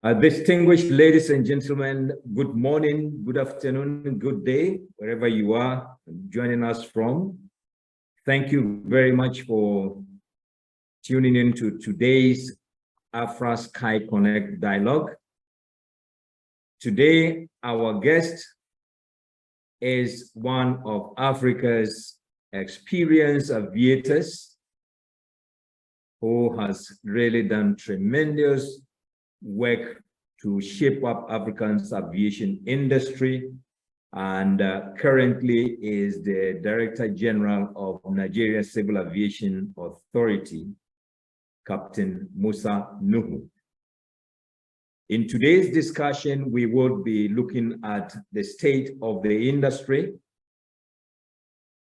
Distinguished ladies and gentlemen, good morning, good afternoon, good day, wherever you are joining us from. Thank you very much for tuning in to today's AFRAA SkyConnect Dialogue. Today, our guest is one of Africa's experienced aviators who has really done tremendous work to shape up Africa's aviation industry, and currently is the Director General of Nigeria Civil Aviation Authority, Captain Musa Nuhu. In today's discussion, we will be looking at the state of the industry,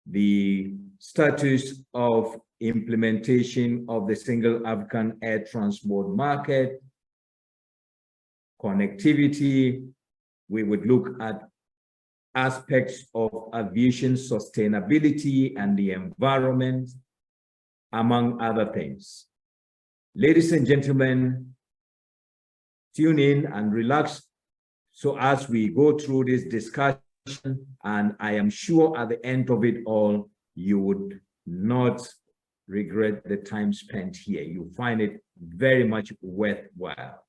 the status of implementation of the single African air transport market, connectivity. We would look at aspects of aviation sustainability and the environment, among other things. Ladies and gentlemen, tune in and relax so as we go through this discussion, and I am sure at the end of it all, you would not regret the time spent here. You find it very much worthwhile.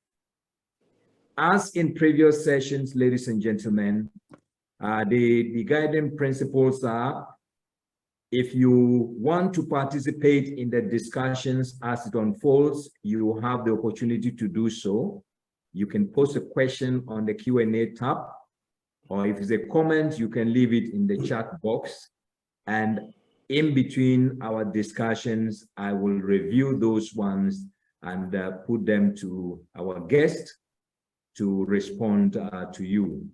As in previous sessions, ladies and gentlemen, the guiding principles are, if you want to participate in the discussions as it unfolds, you have the opportunity to do so. You can post a question on the Q&A tab, or if it's a comment, you can leave it in the chat box. And in between our discussions, I will review those ones and put them to our guest to respond to you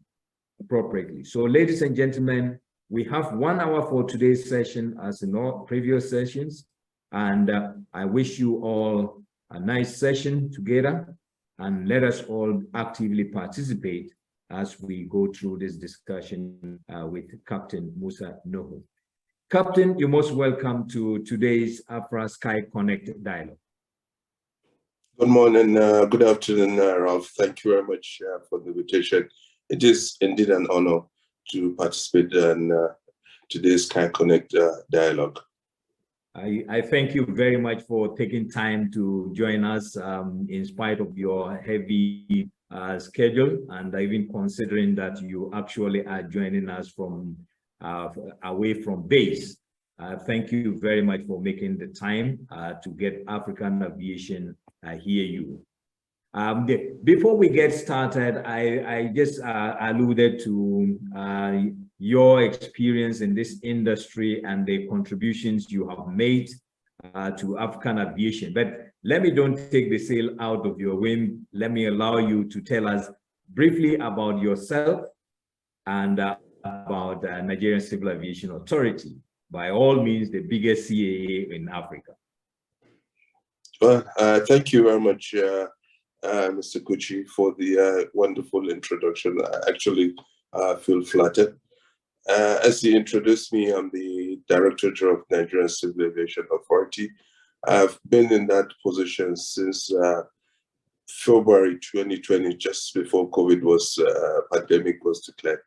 appropriately. So, ladies and gentlemen, we have 1 hour for today's session as in all previous sessions, and I wish you all a nice session together, and let us all actively participate as we go through this discussion with Captain Musa Nuhu. Captain, you're most welcome to today's AFRAA SkyConnect Dialogue. Good morning, good afternoon, Ralph. Thank you very much for the invitation. It is indeed an honor to participate in today's SkyConnect Dialogue. I thank you very much for taking time to join us in spite of your heavy schedule, and even considering that you actually are joining us from away from base. Thank you very much for making the time to get African aviation hear you. Before we get started, I just alluded to your experience in this industry and the contributions you have made to African aviation. But let me don't take the sail out of your wind. Let me allow you to tell us briefly about yourself and about Nigerian Civil Aviation Authority, by all means the biggest CAA in Africa. Well, thank you very much, Mr. Kuchi, for the wonderful introduction. I actually feel flattered. As you introduced me, I'm the Director General of Nigerian Civil Aviation Authority. I've been in that position since February 2020, just before COVID pandemic was declared.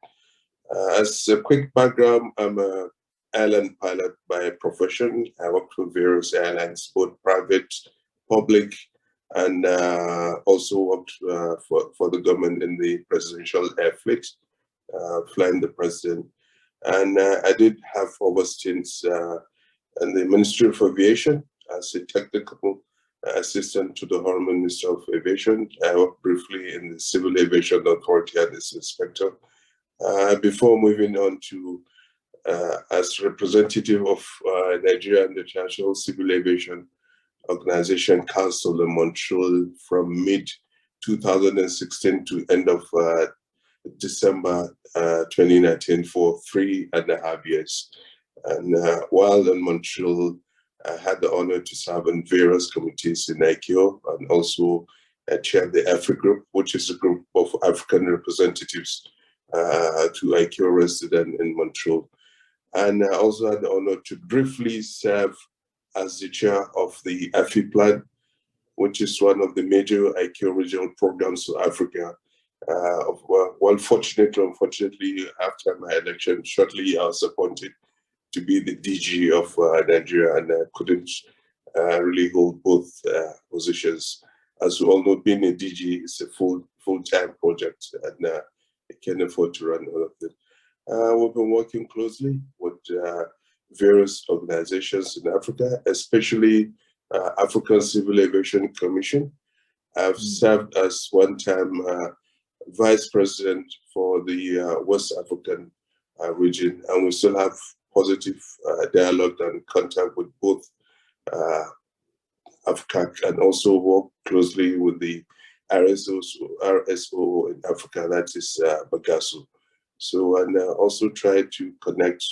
As a quick background, I'm an airline pilot by profession. I worked with various airlines, both private, public, and also worked for the government in the presidential air fleet, flying the president. And I did have over stints in the Ministry of Aviation as a technical assistant to the Honorable Minister of Aviation. I worked briefly in the Civil Aviation Authority as inspector, before moving on to as representative of Nigeria and the International Civil Aviation Organization Council in Montreal from mid-2016 to end of December 2019 for 3.5 years. And while in Montreal, I had the honor to serve in various committees in ICAO, and also chaired the AFRIC group, which is a group of African representatives to ICAO resident in Montreal. And I also had the honor to briefly serve as the chair of the AFI plan which is one of the major ICAO regional programs for Africa. Unfortunately, after my election, shortly I was appointed to be the DG of Nigeria, and I couldn't really hold both positions. As we all know, being a DG is a full-time project, and I can't afford to run all of it. We've been working closely with various organizations in Africa, especially African Civil Aviation Commission. I've served as one-time Vice President for the West African region, and we still have positive dialogue and contact with both AFCAC, and also work closely with the RSO in Africa, that is Bagasso. So, and also try to connect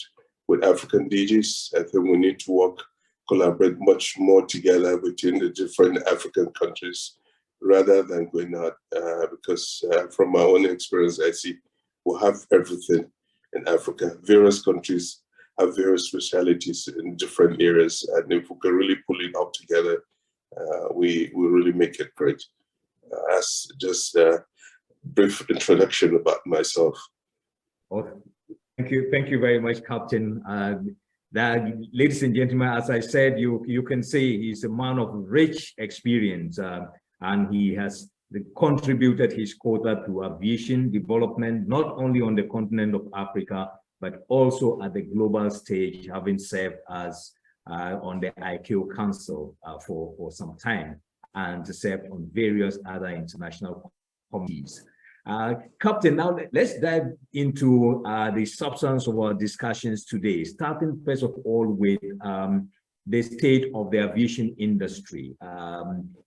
with African DGs. I think we need to collaborate much more together between the different African countries rather than going out, because from my own experience, I see we have everything in Africa. Various countries have various specialities in different areas, and if we can really pull it all together, we really make it great. That's just a brief introduction about myself. Awesome. Thank you very much, Captain. Ladies and gentlemen, as I said, you can see he's a man of rich experience, and he has contributed his quota to aviation development, not only on the continent of Africa, but also at the global stage, having served as on the ICAO Council for some time, and served on various other international committees. Captain, now let's dive into the substance of our discussions today, starting first of all with the state of the aviation industry,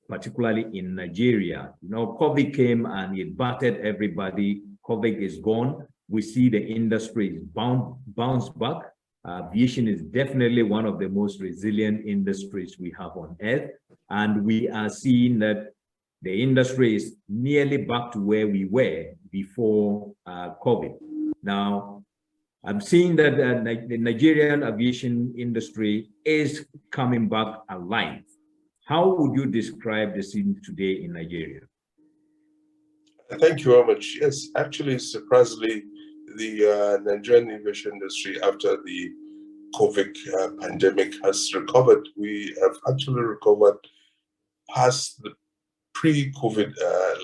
particularly in Nigeria. You know, COVID came and it battered everybody. COVID is gone. We see the industry is bounced back. Aviation is definitely one of the most resilient industries we have on earth. And we are seeing that the industry is nearly back to where we were before COVID. Now, I'm seeing that the Nigerian aviation industry is coming back alive. How would you describe the scene today in Nigeria? Thank you very much. Yes, actually, surprisingly, the Nigerian aviation industry after the COVID pandemic has recovered. We have actually recovered past the pre-COVID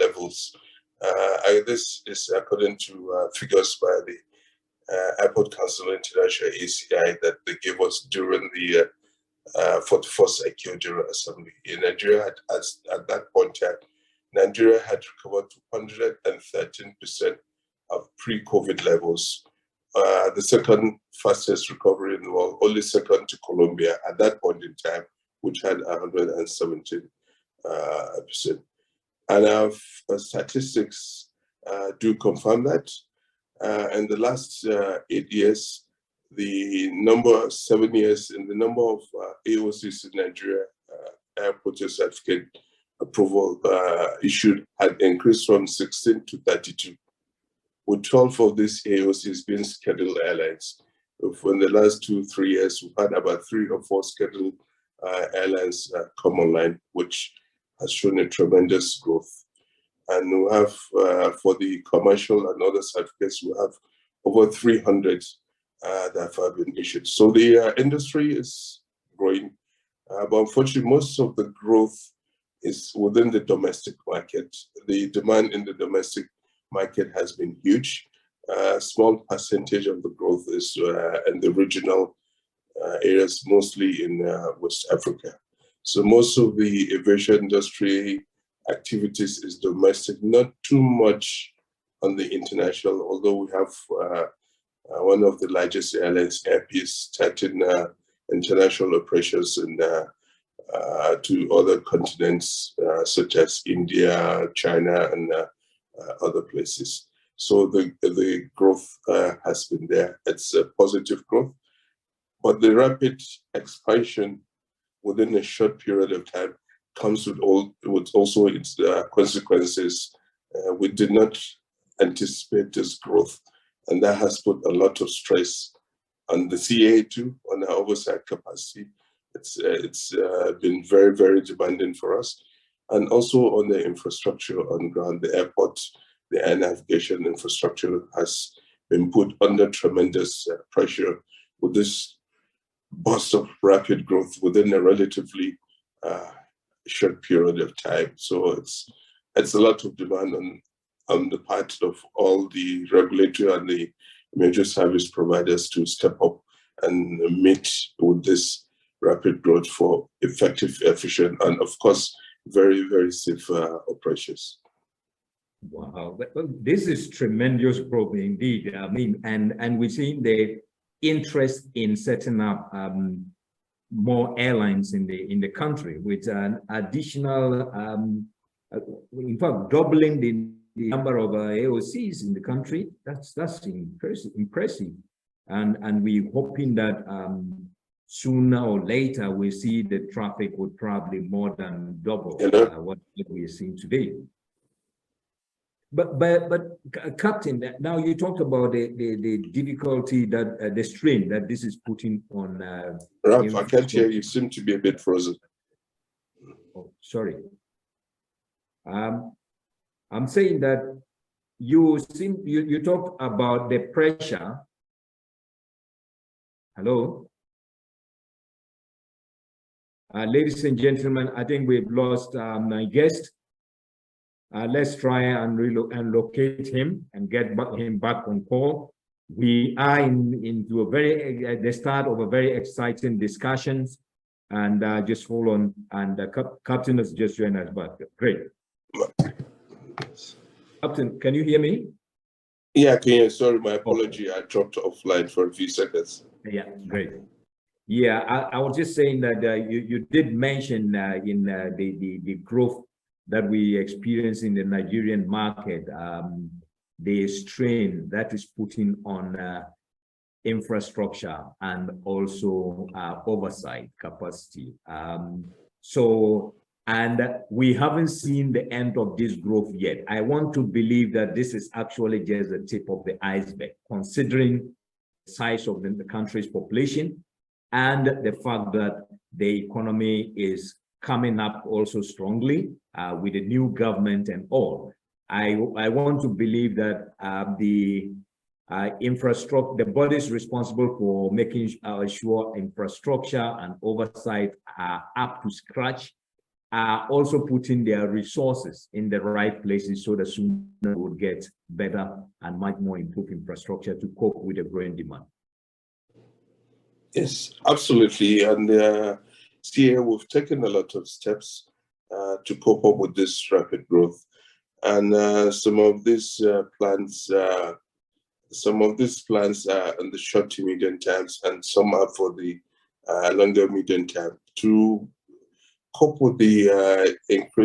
levels. This is according to figures by the Airport Council International ACI that they gave us during the 41st ICAO General Assembly. In Nigeria, at that point, Nigeria had recovered to 113% of pre-COVID levels. The second fastest recovery in the world, only second to Colombia at that point in time, which had 117%. And our statistics do confirm that. In the last 8 years, the number, 7 years, in the number of AOCs in Nigeria, airport certificate approval issued had increased from 16 to 32, with 12 of these AOCs being scheduled airlines. In the last 2-3 years, we've had about 3 or 4 scheduled airlines come online, which has shown a tremendous growth. And we have, for the commercial and other certificates, we have over 300 that have been issued. So the industry is growing, but unfortunately, most of the growth is within the domestic market. The demand in the domestic market has been huge. A small percentage of the growth is in the regional areas, mostly in West Africa. So most of the aviation industry activities is domestic, not too much on the international, although we have one of the largest airlines, Airpeace, starting international operations in, to other continents, such as India, China, and other places. So the growth has been there. It's a positive growth, but the rapid expansion within a short period of time comes with also its consequences. We did not anticipate this growth, and that has put a lot of stress on the CAA too, on our oversight capacity. It's been very, very demanding for us. and also on the infrastructure on ground. The airport, the air navigation infrastructure has been put under tremendous pressure with this burst of rapid growth within a relatively short period of time. So it's a lot of demand on the part of all the regulatory and the major service providers to step up and meet with this rapid growth for effective, efficient, and of course, very, very safe operations. Wow, well, this is tremendous growth indeed. I mean, and we're seeing the interest in setting up more airlines in the country with an additional, in fact, doubling the number of AOCs in the country. That's impressive, and we're hoping that sooner or later we see the traffic would probably more than double what we are seeing today. But Captain, now you talked about the difficulty that the strain that this is putting on. Ralph, I can't hear you. You seem to be a bit frozen. Oh, sorry. I'm saying that you talked about the pressure. Hello. Ladies and gentlemen, I think we've lost my guest. Let's try and locate him and get him back on call. We are into a the start of a very exciting discussions, and just hold on. And the Captain has just joined us back. Great. Captain, can you hear me? Yeah, I can hear. Sorry, my apology. I dropped offline for a few seconds. Yeah, great. Yeah, I was just saying that you did mention in the growth that we experience in the Nigerian market, the strain that is putting on infrastructure and also oversight capacity. And we haven't seen the end of this growth yet. I want to believe that this is actually just the tip of the iceberg, considering the size of the country's population and the fact that the economy is coming up also strongly with the new government and all. I want to believe that the infrastructure, the bodies responsible for making sure infrastructure and oversight are up to scratch, are also putting their resources in the right places so that soon we'll get better and much more improved infrastructure to cope with the growing demand. Yes, absolutely. And CA, we've taken a lot of steps to cope up with this rapid growth. And some of these plans are in the short to medium terms, and some are for the longer medium term. To cope with the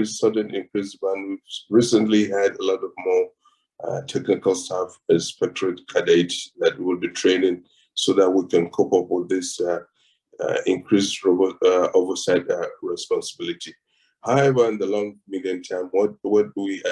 sudden increase demand, we've recently had a lot of more technical staff, inspectorate cadets that we will be training so that we can cope up with this increased oversight responsibility. However, in the long medium term, what do we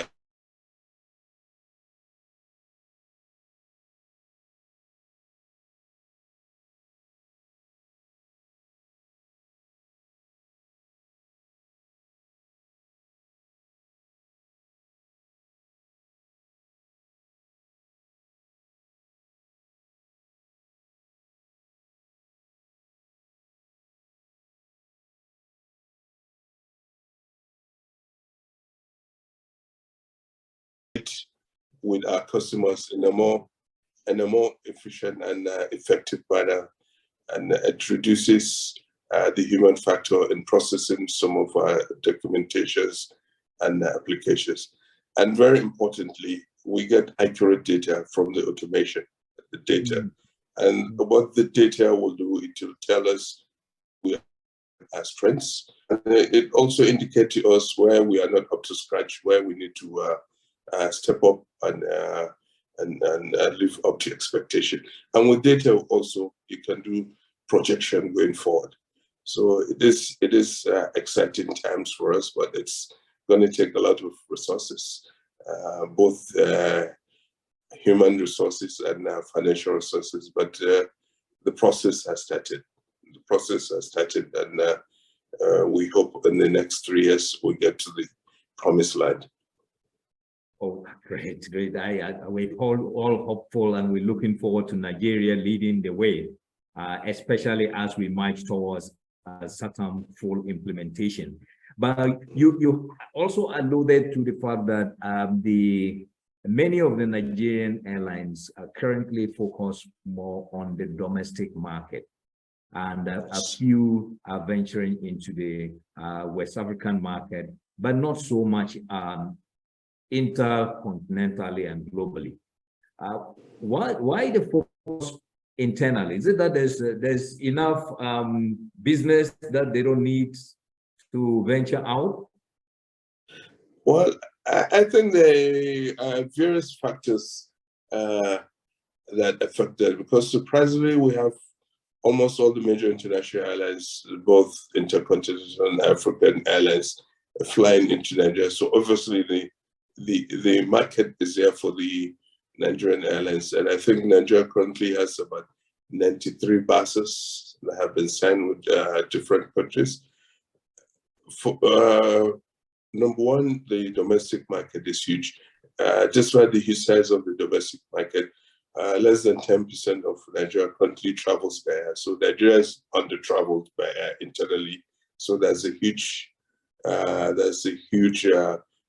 with our customers in a more efficient and effective manner, and it reduces the human factor in processing some of our documentations and applications. And very importantly, we get accurate data from the automation, the data. And what the data will do, it will tell us our strengths. And it also indicates to us where we are not up to scratch, where we need to step up and live up to expectation. And with data also, you can do projection going forward. So it is exciting times for us, but it's going to take a lot of resources, both human resources and financial resources. But the process has started. The process has started, and we hope in the next 3 years we get to the promised land. Oh, great, great. We're all hopeful, and we're looking forward to Nigeria leading the way, especially as we march towards SAATM full implementation. But you also alluded to the fact that many of the Nigerian airlines are currently focused more on the domestic market, and a few are venturing into the West African market, but not so much intercontinentally and globally. Why the focus internally? Is it that there's enough business that they don't need to venture out? Well, I think there are various factors that affect that, because surprisingly, we have almost all the major international airlines, both intercontinental and African airlines, flying into Nigeria. So obviously, the market is there for the Nigerian airlines, and I think Nigeria currently has about 93 bases that have been signed with different countries. Number one, the domestic market is huge. Despite the huge size of the domestic market, less than 10% of Nigeria currently travels by air. So Nigeria is under-traveled by air internally. So there's a huge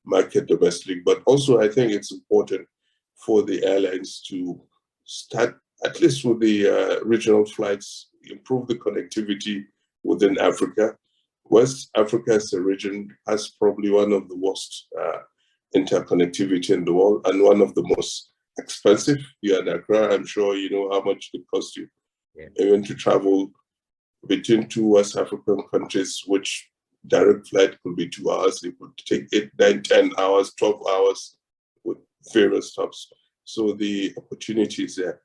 market domestically. But also, I think it's important for the airlines to start, at least with the regional flights, improve the connectivity within Africa. West Africa as a region has probably one of the worst interconnectivity in the world, and one of the most expensive. You're in Accra, I'm sure you know how much it costs you even to travel between two West African countries, which direct flight could be 2 hours. It would take 8, 9, 10 hours, 12 hours with various stops. So the opportunity is there.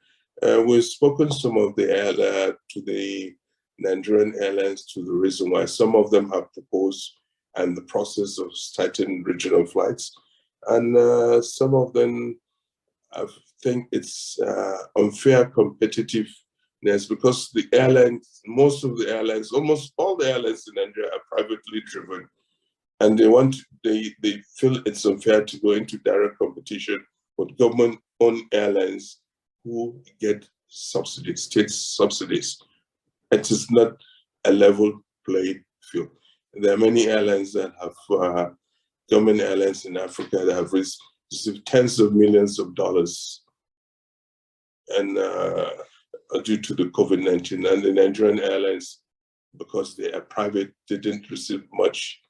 We've spoken some of to the Nigerian airlines to the reason why some of them have proposed and the process of starting regional flights. And some of them, I think it's unfair competitiveness, because the airlines, most of the airlines, almost all the airlines in Nigeria are privately driven, and they feel it's unfair to go into direct competition with government-owned airlines who get subsidies, state subsidies. It is not a level playing field. There are many airlines that have government airlines in Africa that have received tens of millions of dollars, and due to the COVID-19, and the Nigerian airlines, because they are private, they didn't receive much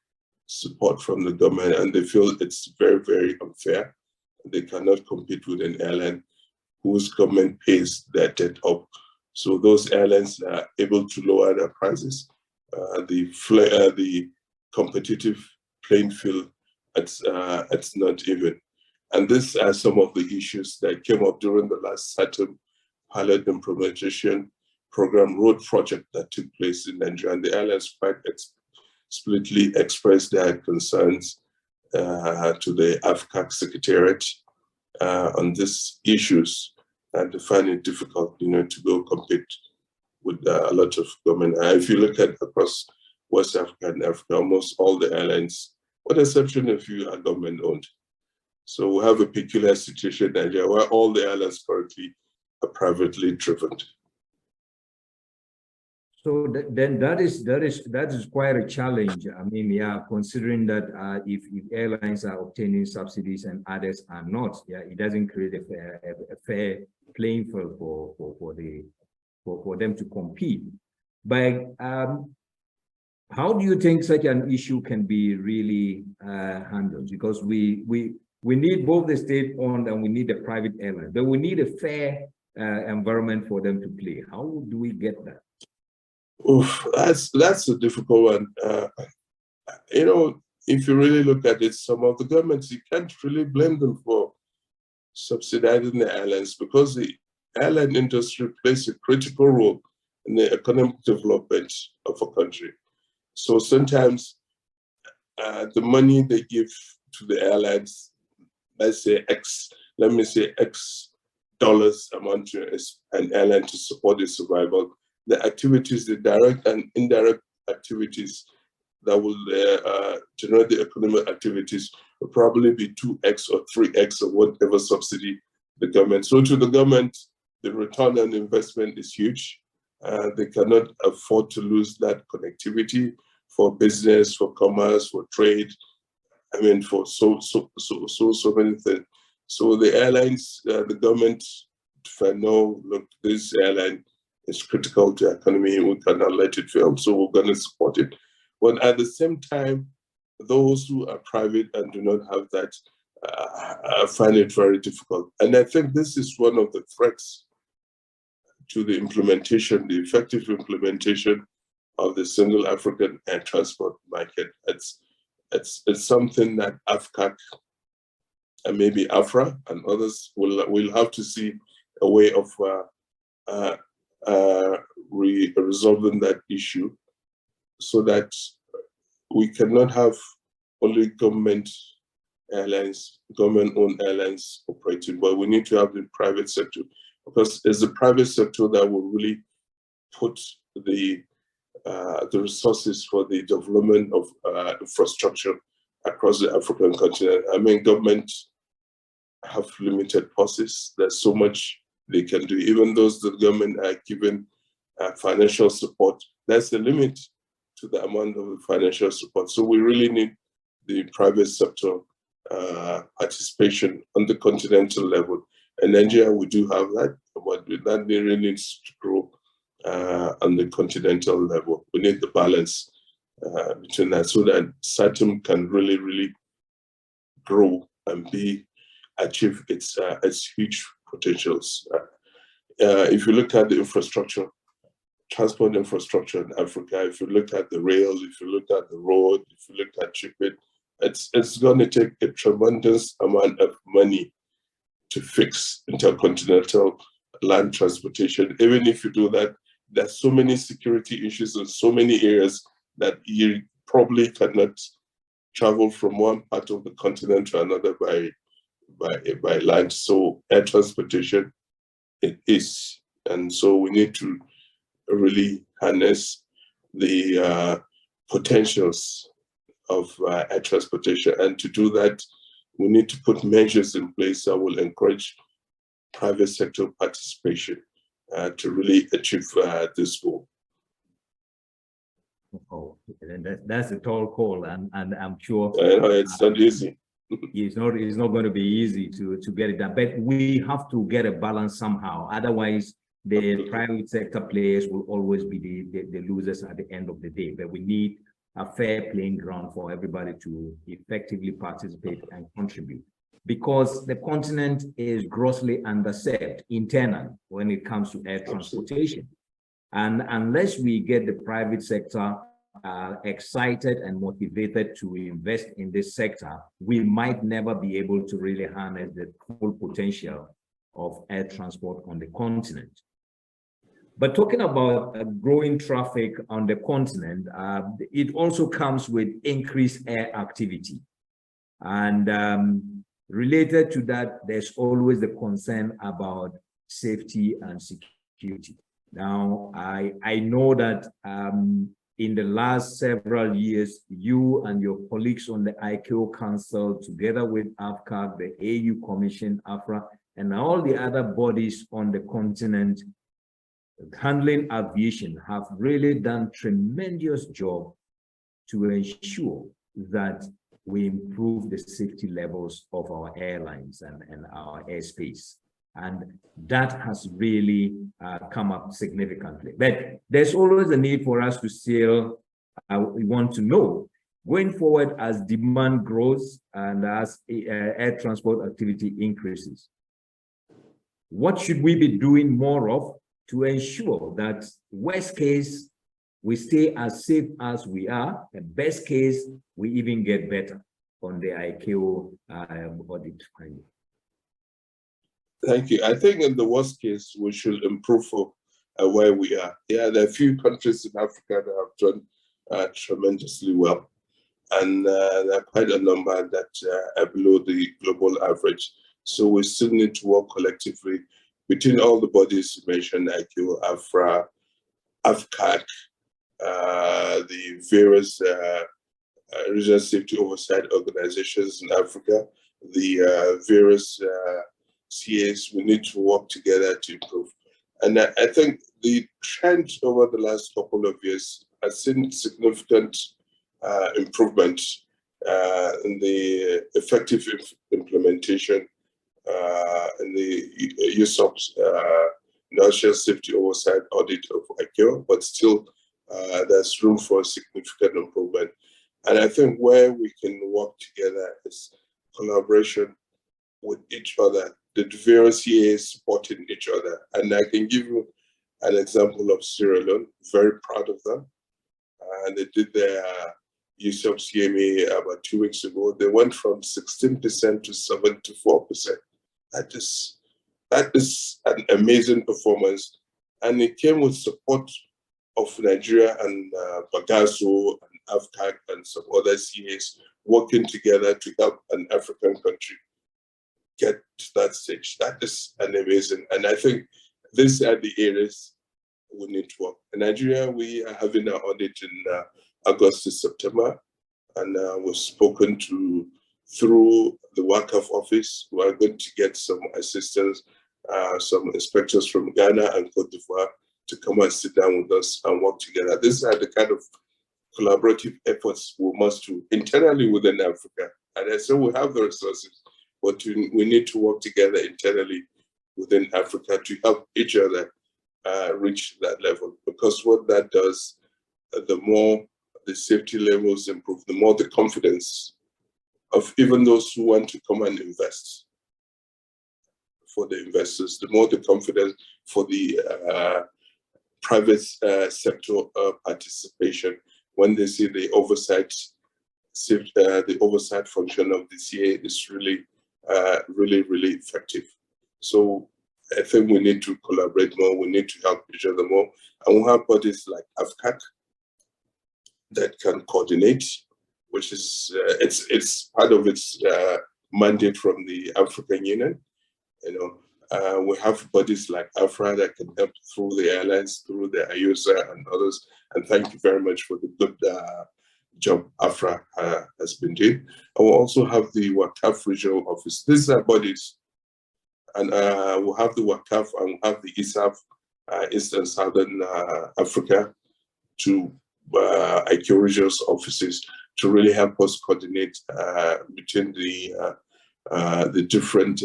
support from the government, and they feel it's very, very unfair. They cannot compete with an airline whose government pays their debt up. So those airlines are able to lower their prices. The competitive playing field, it's not even. And these are some of the issues that came up during the last SAATM pilot implementation program road project that took place in Nigeria. And the airlines quite explicitly expressed their concerns to the AFCAC Secretariat on these issues, and they find it difficult, to go compete with a lot of government. If you look at across West Africa and Africa, almost all the airlines, with the exception of a few, are government-owned. So we have a peculiar situation in Nigeria where all the airlines currently are privately driven. So then that is quite a challenge. I mean, considering that if airlines are obtaining subsidies and others are not, it doesn't create a fair playing field for them to compete. But how do you think such an issue can be really handled? Because we need both the state-owned and we need the private airline, but we need a fair environment for them to play. How do we get that? Oof, that's a difficult one. If you really look at it, some of the governments, you can't really blame them for subsidizing the airlines, because the airline industry plays a critical role in the economic development of a country. So sometimes the money they give to the airlines, let's say X dollars amount to an airline to support its survival. The activities, the direct and indirect activities that will generate the economic activities will probably be 2x or 3x of whatever subsidy the government. So to the government, the return on investment is huge. They cannot afford to lose that connectivity for business, for commerce, for trade. I mean, for so many things. So the airlines, the government, if I know, look, this airline is critical to the economy, we cannot let it fail, so we're going to support it. But at the same time, those who are private and do not have that find it very difficult. And I think this is one of the threats to the implementation, the effective implementation of the single African air transport market. It's something that AFCAC and maybe AFRA and others will have to see a way of resolving that issue, so that we cannot have only government airlines, government-owned airlines operating, but we need to have the private sector, because it's the private sector that will really put the resources for the development of infrastructure across the African continent. I mean, governments have limited purses. There's so much they can do. Even those that government are given financial support, that's the limit to the amount of financial support. So we really need the private sector participation on the continental level. In Nigeria, we do have that, but that really needs to grow on the continental level. We need the balance between that, so that SAATM can really grow and achieve its huge potentials. If you look at the infrastructure, transport infrastructure in Africa, if you look at the rail, if you look at the road, if you look at shipping, it's going to take a tremendous amount of money to fix intercontinental land transportation. Even if you do that, there's so many security issues in so many areas that you probably cannot travel from one part of the continent to another by land. So air transportation, it is. And so we need to really harness the potentials of air transportation. And to do that, we need to put measures in place that will encourage private sector participation to really achieve this goal. Oh, that's a tall call, and I'm sure it's not easy. It's not going to be easy to get it done, but we have to get a balance somehow. Otherwise, the private sector players will always be the losers at the end of the day. But we need a fair playing ground for everybody to effectively participate and contribute, because the continent is grossly underserved internally when it comes to air transportation. And unless we get the private sector excited and motivated to invest in this sector, we might never be able to really harness the full potential of air transport on the continent. But talking about growing traffic on the continent, it also comes with increased air activity. And related to that, there's always the concern about safety and security. Now, I know that in the last several years, you and your colleagues on the ICAO Council, together with AFCAC, the AU Commission, AFRA, and all the other bodies on the continent handling aviation, have really done tremendous job to ensure that we improve the safety levels of our airlines and our airspace. And that has really come up significantly. But there's always a need for us to still, we want to know, going forward as demand grows and as air transport activity increases, what should we be doing more of to ensure that worst case, we stay as safe as we are, and best case, we even get better on the ICAO audit finding? Thank you. I think in the worst case, we should improve where we are. Yeah, there are a few countries in Africa that have done tremendously well. And there are quite a number that are below the global average. So we still need to work collectively between all the bodies you mentioned, ICAO, AFRA, AFCAC, the various regional safety oversight organizations in Africa, the various CAs, we need to work together to improve. And I think the trend over the last couple of years has seen significant improvement in the effective implementation and the use of national safety oversight audit of ICAO, but still there's room for significant improvement. And I think where we can work together is collaboration with each other, the various CAs supporting each other. And I can give you an example of Sierra Leone, very proud of them. And they did their use of CMA about 2 weeks ago. They went from 16% to 74%. That is an amazing performance. And it came with support of Nigeria and Bagasso and AFCAC and some other CAs working together to help an African country get to that stage. That is an amazing, and I think these are the areas we need to work. In Nigeria, we are having an audit in August to September, and we've spoken to through the WACAF office. We are going to get some assistance, some inspectors from Ghana and Cote d'Ivoire to come and sit down with us and work together. These are the kind of collaborative efforts we must do internally within Africa. And I say we have the resources, but we need to work together internally within Africa to help each other reach that level. Because what that does, the more the safety levels improve, the more the confidence of even those who want to come and invest for the investors, the more the confidence for the private sector participation when they see the oversight function of the CA is really, really effective. So I think we need to collaborate more. We need to help each other more, and we have bodies like AFCAC that can coordinate, which is it's part of its mandate from the African Union. You know, we have bodies like AFRAA that can help through the airlines, through the IUSA and others. And thank you very much for the good job AFRAA has been doing. And we also have the WACAF regional office. These are bodies, and we'll have the WACAF and we'll have the ISAF, East and Southern Africa, to ICAO regional offices to really help us coordinate between the different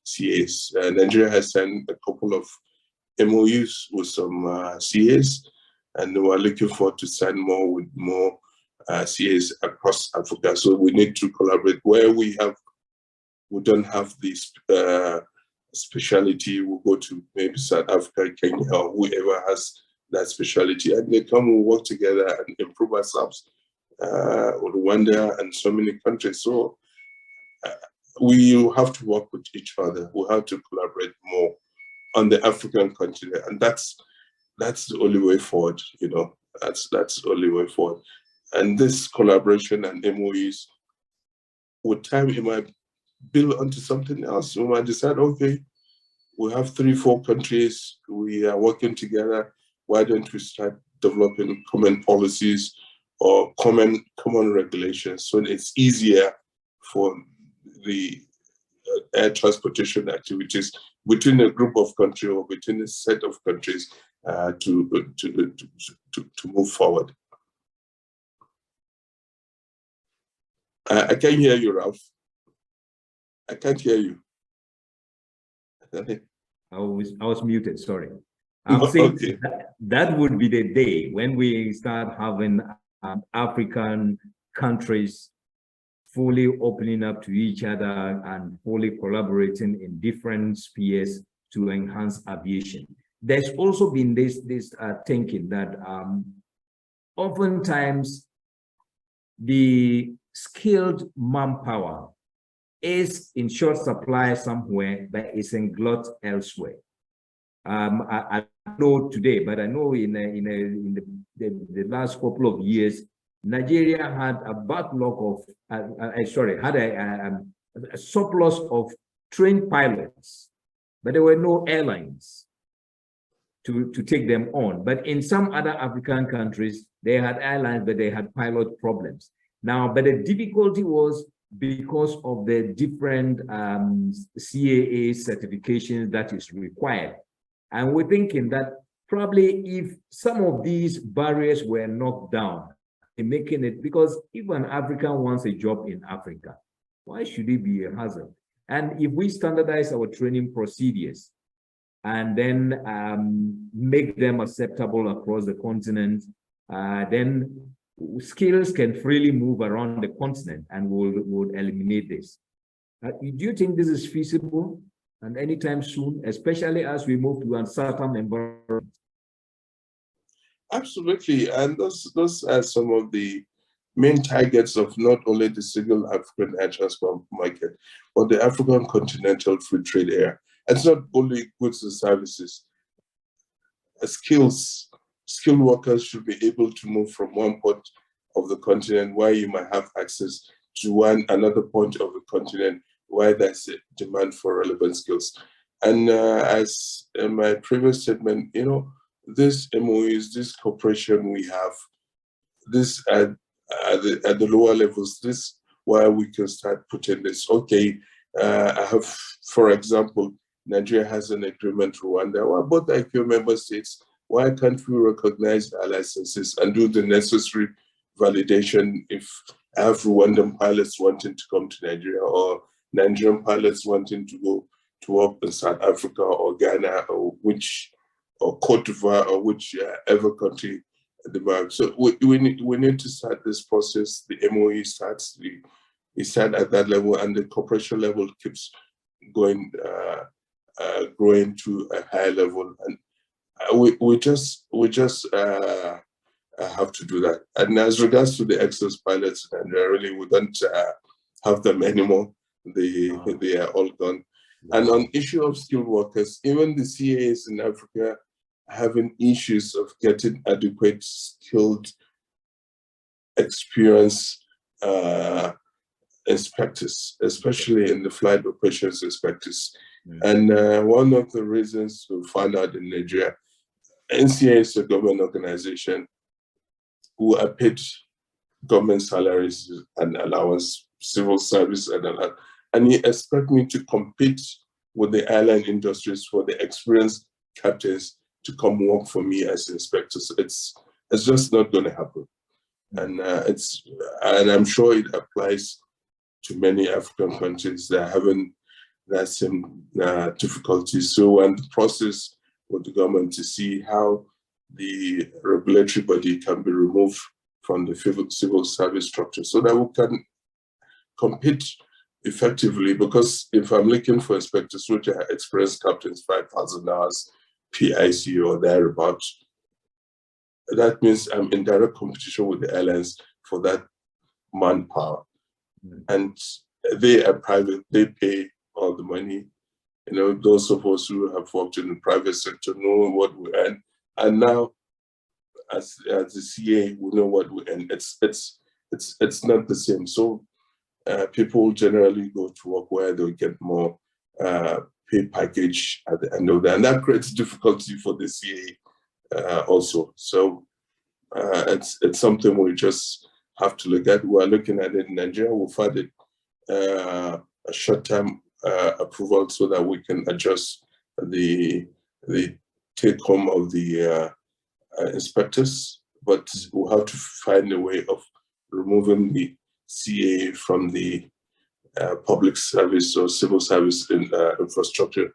CAs. Nigeria has signed a couple of MOUs with some CAs, and we're looking forward to sign more with more CAs across Africa. So we need to collaborate where we don't have this specialty. We'll go to maybe South Africa, Kenya, or whoever has that specialty, and they come and work together and improve ourselves. Rwanda and so many countries. So we have to work with each other. We have to collaborate more on the African continent, and that's the only way forward. You know, that's the only way forward. And this collaboration and MOUs, with time, it might build onto something else. We might decide, okay, we have 3-4 countries, we are working together. Why don't we start developing common policies or common regulations, so it's easier for the air transportation activities between a group of countries or between a set of countries to move forward. I can't hear you, Ralph. I can't hear you. I was muted, sorry. I'm saying okay. that would be the day when we start having African countries fully opening up to each other and fully collaborating in different spheres to enhance aviation. There's also been this thinking that oftentimes the skilled manpower is in short supply somewhere, but it's in glut elsewhere. I know today, but I know in the last couple of years, Nigeria had a backlog of, had a surplus of trained pilots, but there were no airlines to take them on. But in some other African countries, they had airlines, but they had pilot problems. Now, but the difficulty was because of the different CAA certifications that is required. And we're thinking that probably if some of these barriers were knocked down in making it, because if an African wants a job in Africa, why should it be a hazard? And if we standardize our training procedures and then make them acceptable across the continent, then skills can freely move around the continent and will eliminate this. Do you think this is feasible and anytime soon, especially as we move to uncertain environment? Absolutely, and those are some of the main targets of not only the single African air transport market, but the African continental free trade area. It's not only goods and services. Skilled workers should be able to move from one part of the continent where you might have access to another point of the continent where there's a demand for relevant skills. And as in my previous statement, this MOUs, this cooperation we have, this at the lower levels, this where we can start putting this. Okay, I have, for example, Nigeria has an agreement with Rwanda. What about the IQ member states? Why can't we recognize our licenses and do the necessary validation if I have Rwandan pilots wanting to come to Nigeria or Nigerian pilots wanting to go to work in South Africa or Ghana or Cote d'Ivoire or whichever country demand. So we need to start this process. The MOE starts, we start at that level, and the cooperation level keeps going, growing to a higher level. And we just have to do that. And as regards to the excess pilots, and really we don't have them anymore. They are all gone. Wow. And on issue of skilled workers, even the CAAs in Africa having issues of getting adequate skilled, experienced inspectors, especially in the flight operations inspectors. Mm-hmm. And one of the reasons we found out in Nigeria, NCAA is a government organization who are paid government salaries and allowance, civil service and allowance. And you expect me to compete with the airline industries for the experienced captains to come work for me as inspectors. It's just not going to happen. And and I'm sure it applies to many African countries that are having that same difficulties. So we're in the process with the government to see how the regulatory body can be removed from the civil service structure so that we can compete effectively. Because if I'm looking for inspectors which are experienced captains, 5,000 hours PIC or thereabouts, that means I'm in direct competition with the airlines for that manpower. And they are private, they pay all the money. Those of us who have worked in the private sector know what we earn. And now, as the CA, we know what we earn. It's not the same. So people generally go to work where they'll get more pay package at the end of that. And that creates difficulty for the CA also. So it's something we just have to look at. We're looking at it in Nigeria. We've had it a short-term approval so that we can adjust the take-home of the inspectors, but we'll have to find a way of removing the CA from the public service or civil service infrastructure,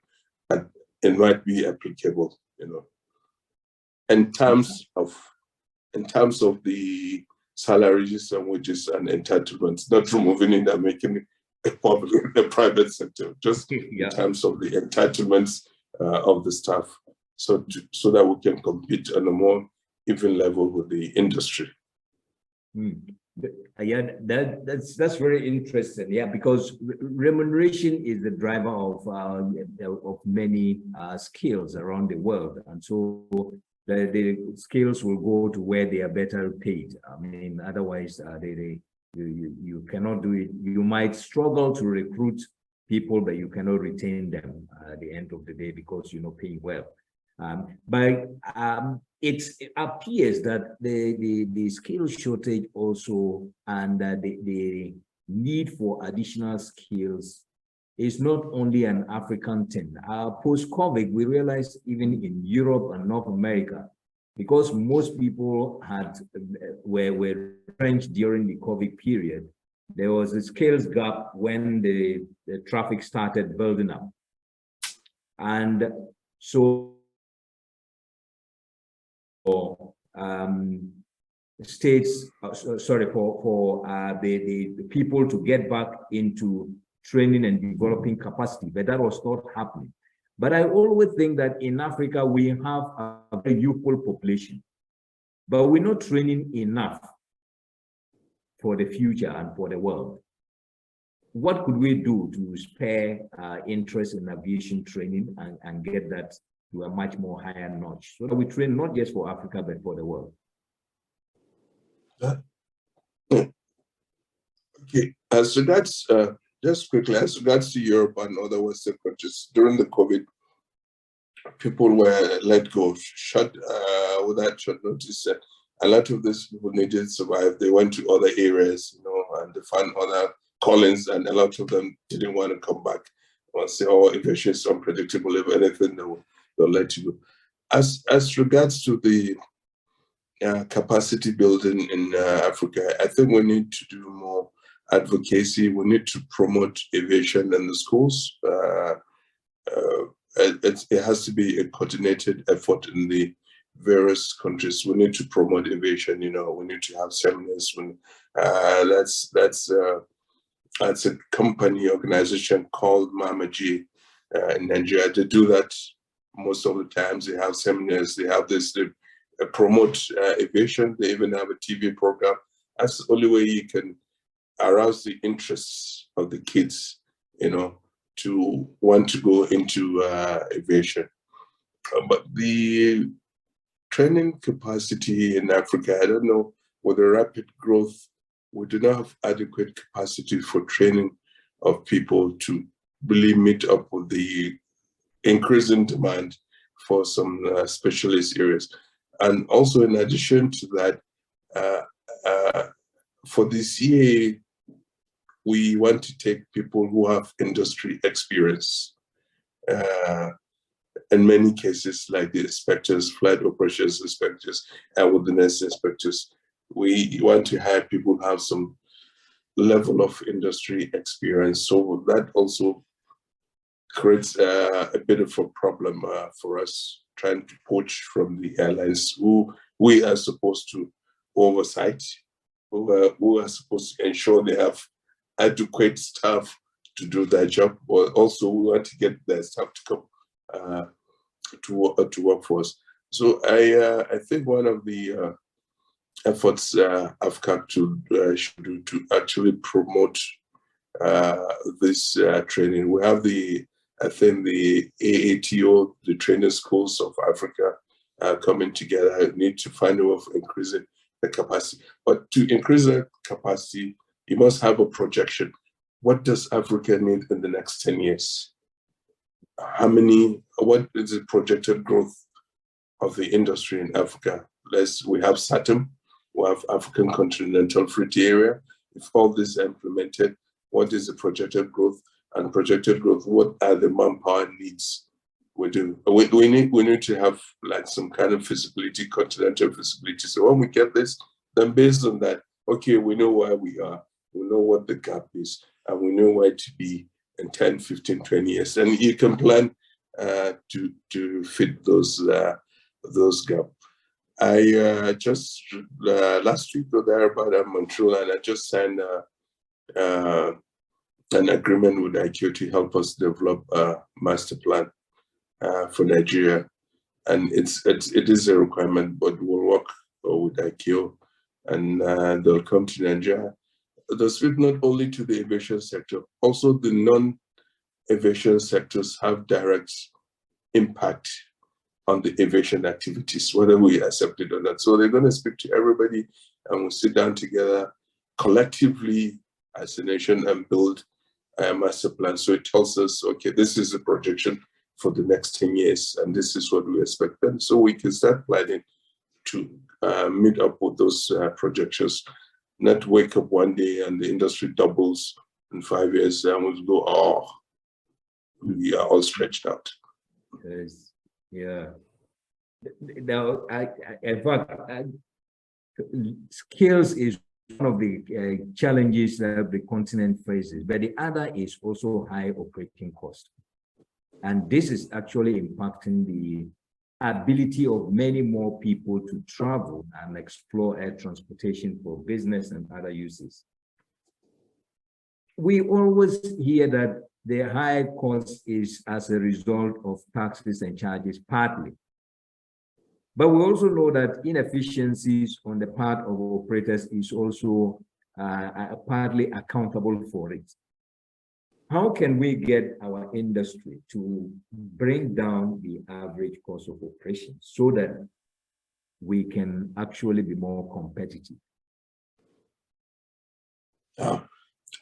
and it might be applicable, in terms of the salaries and wages and entitlements, not removing it and making it the private sector, just in terms of the entitlements of the staff, so that we can compete on a more even level with the industry. Yeah, that's very interesting. Yeah, because remuneration is the driver of many skills around the world, and so the skills will go to where they are better paid. I mean, otherwise, you cannot do it. You might struggle to recruit people, but you cannot retain them at the end of the day because you're not paying well. But it appears that the skill shortage also and the need for additional skills is not only an African thing. Post-COVID, we realized even in Europe and North America, because most people were entrenched during the COVID period, there was a skills gap when the traffic started building up. And so states, sorry, for the people to get back into training and developing capacity, but that was not happening. But I always think that in Africa, we have a very youthful population, but we're not training enough for the future and for the world. What could we do to spare interest in aviation training and get that to a much more higher notch, so that we train not just for Africa, but for the world? Okay, as regards, just quickly, as regards to Europe and other Western countries, during the COVID, people were let go, without short notice. A lot of these people needed to survive. They went to other areas, and they found other callings, and a lot of them didn't want to come back. Once they all aviation is unpredictable, if anything, they'll let you go. As regards to the capacity building in Africa, I think we need to do more advocacy. We need to promote aviation in the schools. It has to be a coordinated effort in the various countries. We need to promote aviation. We need to have seminars. That's a company organization called Mama G in Nigeria. They do that most of the times. They have seminars. They have this. They promote aviation. They even have a TV program. That's the only way you can arouse the interests of the kids, to want to go into aviation. But the training capacity in Africa, I don't know, with the rapid growth, we do not have adequate capacity for training of people to really meet up with the increasing demand for some specialist areas. And also, in addition to that, for the CAA, we want to take people who have industry experience. In many cases, like the inspectors, flight operations inspectors, airworthiness inspectors, we want to hire people who have some level of industry experience. So that also creates a bit of a problem for us, trying to poach from the airlines who we are supposed to oversight, who are supposed to ensure they have adequate staff to do their job, but also we want to get their staff to come to work for us. So I think one of the efforts AFCFTA should do to actually promote this training. We have I think the AATO, the Training Schools of Africa, coming together. I need to find a way of increasing the capacity. But to increase the capacity, you must have a projection. What does Africa need in the next 10 years? What is the projected growth of the industry in Africa? We have SAATM, we have African Continental Free Area. If all this is implemented, what is the projected growth? And projected growth, what are the manpower needs? We need to have like some kind of feasibility, continental feasibility. So when we get this, then based on that, okay, we know where we are, we know what the gap is, and we know where to be in 10, 15, 20 years. And you can plan to fit those gaps. I just, last week or thereabout in Montreal, and I just signed an agreement with ICAO to help us develop a master plan for Nigeria. And it is a requirement, but we'll work with ICAO, and they'll come to Nigeria. They'll speak not only to the aviation sector, also the non-aviation sectors have direct impact on the aviation activities, whether we accept it or not. So they're going to speak to everybody, and we'll sit down together collectively as a nation and build a master plan. So it tells us, okay, this is the projection for the next 10 years, and this is what we expect. And so we can start planning to meet up with those projections, not wake up one day and the industry doubles in 5 years and we'll go, oh, we are all stretched out. Yes. Yeah. Now, in fact, skills is one of the challenges that the continent faces, but the other is also high operating cost. And this is actually impacting the ability of many more people to travel and explore air transportation for business and other uses. We always hear that the high cost is as a result of taxes and charges, partly. But we also know that inefficiencies on the part of operators is also partly accountable for it. How can we get our industry to bring down the average cost of operation so that we can actually be more competitive?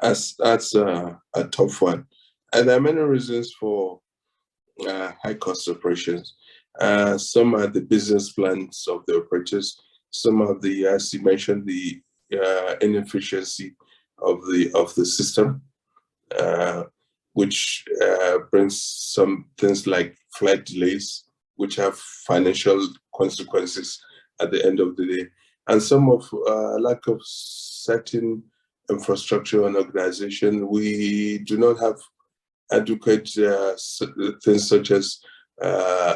That's a tough one. And there are many reasons for high cost operations. Some are the business plans of the operators. Some are the, as you mentioned, the inefficiency of the system, which brings some things like flight delays, which have financial consequences at the end of the day, and some of lack of certain infrastructure and organization. We do not have adequate things such as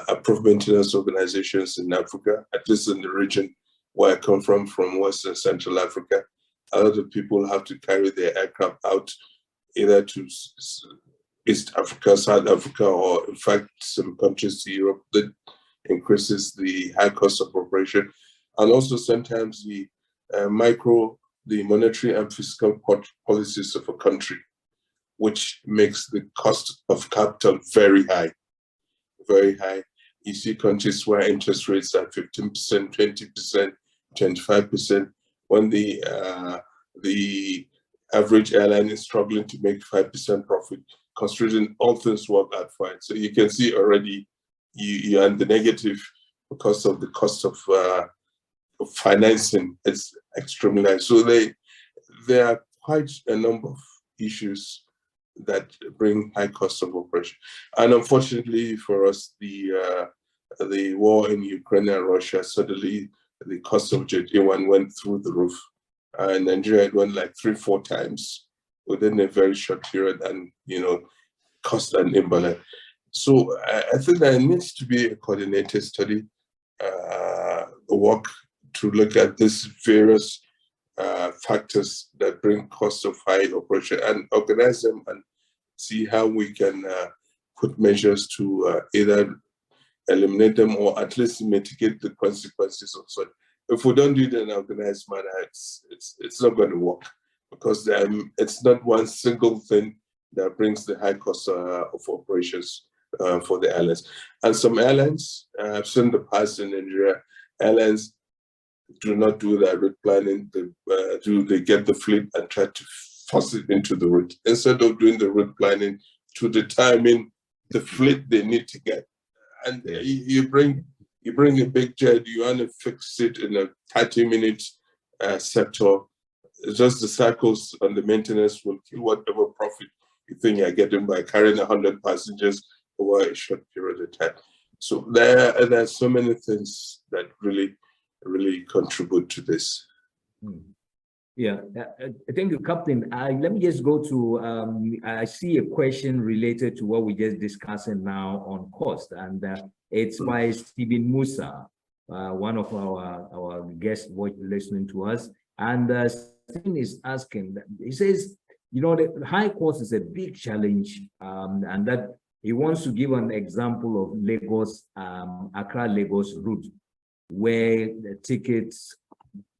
approved maintenance organizations in Africa, at least in the region where I come from West and Central Africa. A lot of people have to carry their aircraft out either to East Africa, South Africa, or in fact, some countries to Europe. That increases the high cost of operation. And also sometimes the monetary and fiscal policies of a country, which makes the cost of capital very high, very high. You see countries where interest rates are 15%, 20%, 25%, when the average airline is struggling to make 5% profit, considering all things work out fine. So you can see already you're in the negative because of the cost of financing. It's extremely high. So there are quite a number of issues that bring high cost of operation. And unfortunately for us, the war in Ukraine and Russia, suddenly the cost of Jet A1 went through the roof. In Nigeria, it went like 3-4 times within a very short period, and cost an imbalance. So I think there needs to be a coordinated study, work to look at these various factors that bring cost of high operation and organize them and see how we can put measures to either eliminate them or at least mitigate the consequences of such. If we don't do it in an organized manner, it's not going to work, because it's not one single thing that brings the high cost of operations for the airlines. And some airlines, I've seen the past in Nigeria, airlines do not do their route planning. They get the fleet and try to force it into the route instead of doing the route planning to determine the fleet they need to get. And you bring a big jet, you want to fix it in a 30-minute sector. Just the cycles on the maintenance will kill whatever profit you think you're getting by carrying 100 passengers over a short period of time. So there are so many things that really contribute to this. Yeah, thank you, Captain. Let me just go to, I see a question related to what we just discussing now on cost, and it's by Stephen Musa, one of our guests listening to us. And Stephen is asking, he says, the high cost is a big challenge, and that he wants to give an example of Lagos, Accra-Lagos route, where the tickets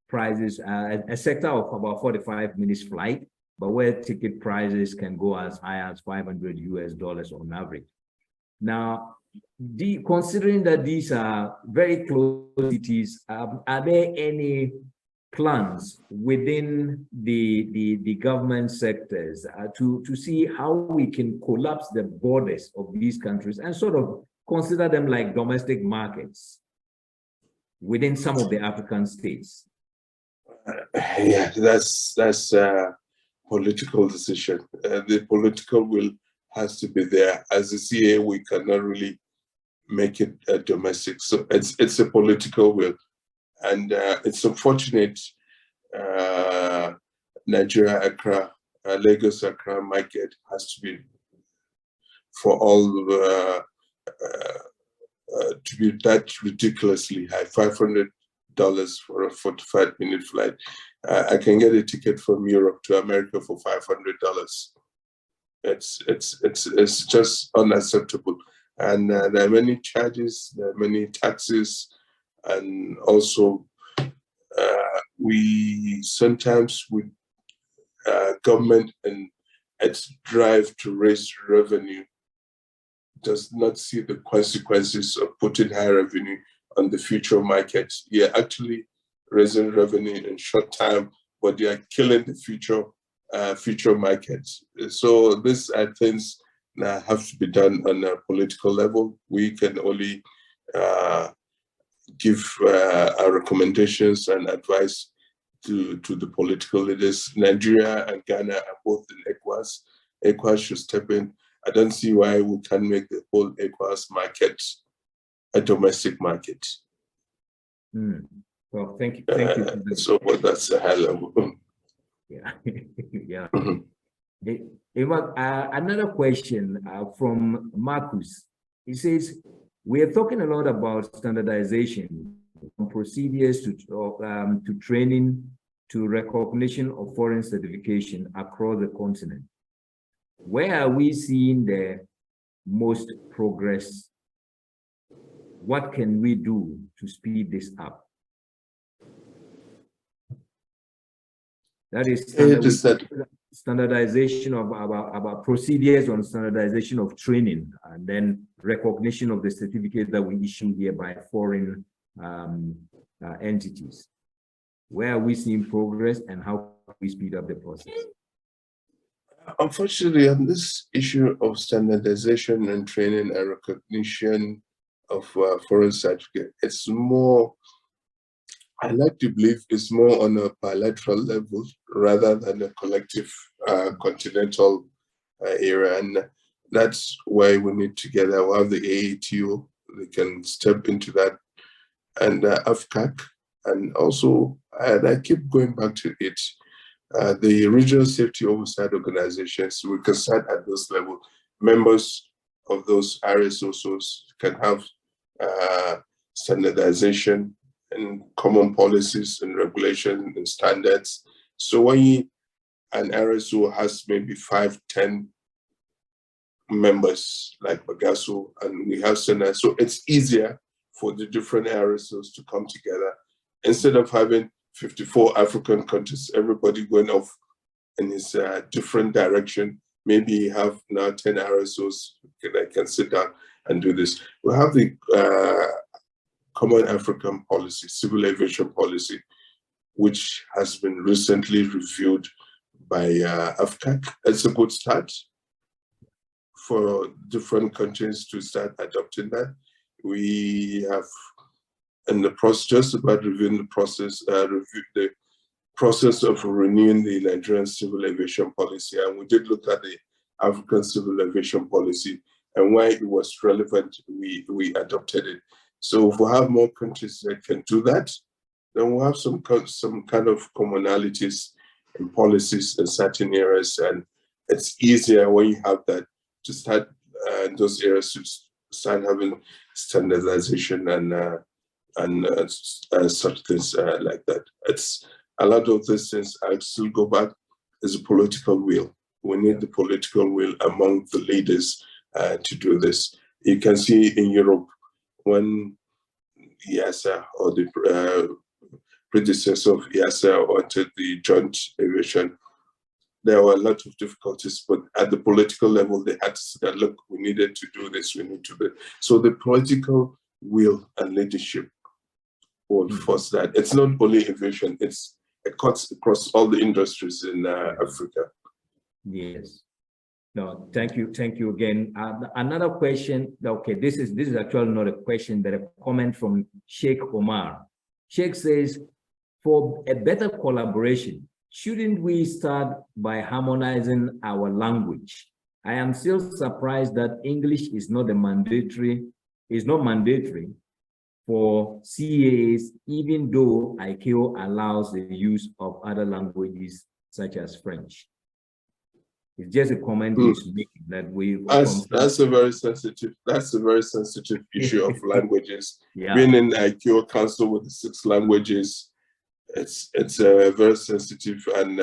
prices are a sector of about 45 minutes flight, but where ticket prices can go as high as $500 on average. Now, considering that these are very close cities, are there any plans within the government sectors to see how we can collapse the borders of these countries and sort of consider them like domestic markets? within some of the African states? Yeah, that's a political decision. The political will has to be there. As a CA, we cannot really make it domestic. So it's a political will, and it's unfortunate. Nigeria, Accra, Lagos, Accra market has to be for all to be that ridiculously high, $500 for a 45-minute flight. I can get a ticket from Europe to America for $500. It's just unacceptable. And there are many charges, there are many taxes, and also we sometimes with government and its drive to raise revenue does not see the consequences of putting high revenue on the future market. You're actually raising revenue in short time, but they are killing the future markets. So these are things that have to be done on a political level. We can only give our recommendations and advice to the political leaders. Nigeria and Ghana are both in ECOWAS. ECOWAS should step in. I don't see why we can't make the whole ECOWAS market a domestic market. Well, thank you. So, but that's a high level. Yeah, yeah. Another question from Marcus. He says, we are talking a lot about standardization, from procedures to training to recognition of foreign certification across the continent. Where are we seeing the most progress? What can we do to speed this up? That is standardization of our procedures on standardization of training, and then recognition of the certificate that we issue here by foreign entities. Where are we seeing progress, and how can we speed up the process? Unfortunately, on this issue of standardization and training and recognition of foreign certificate, it's more, I like to believe it's more on a bilateral level rather than a collective continental area. And that's why we need together. We have the AATO, they can step into that, and AFCAC, and also, and I keep going back to it, the regional safety oversight organizations. We can start at this level. Members of those RSOs can have standardization and common policies and regulation and standards. So when an RSO has maybe 5-10 members like Bagasso, and we have standards, so it's easier for the different RSOs to come together instead of having 54 African countries, everybody going off in his different direction. Maybe you have now 10 RSOs that can sit down and do this. We have the Common African Policy, Civil Aviation Policy, which has been recently reviewed by AFCAC. It's a good start for different countries to start adopting that. We have in the process, just about reviewing the process, the process of renewing the Nigerian Civil Aviation Policy. And we did look at the African Civil Aviation Policy and why it was relevant, we adopted it. So if we have more countries that can do that, then we'll have some kind of commonalities and policies in certain areas. And it's easier when you have that to start in those areas to start having standardization and such things like that. It's a lot of these things, I still go back, is a political will. We need the political will among the leaders to do this. You can see in Europe, when EASA or the predecessor of EASA entered the joint aviation, there were a lot of difficulties, but at the political level, they had to say, look, we needed to do this, we need to do it. So the political will and leadership will force that. It's not only aviation, it cuts across all the industries in Africa. Yes. No, thank you again. Another question. Okay, this is actually not a question, but a comment from Sheikh Omar. Sheikh says, for a better collaboration, shouldn't we start by harmonizing our language? I am still surprised that English is not mandatory for CAAs, even though ICAO allows the use of other languages such as French. It's just a comment he's making that that's a very sensitive issue of languages. Yeah. Being in ICAO Council with the 6 languages, it's very sensitive, and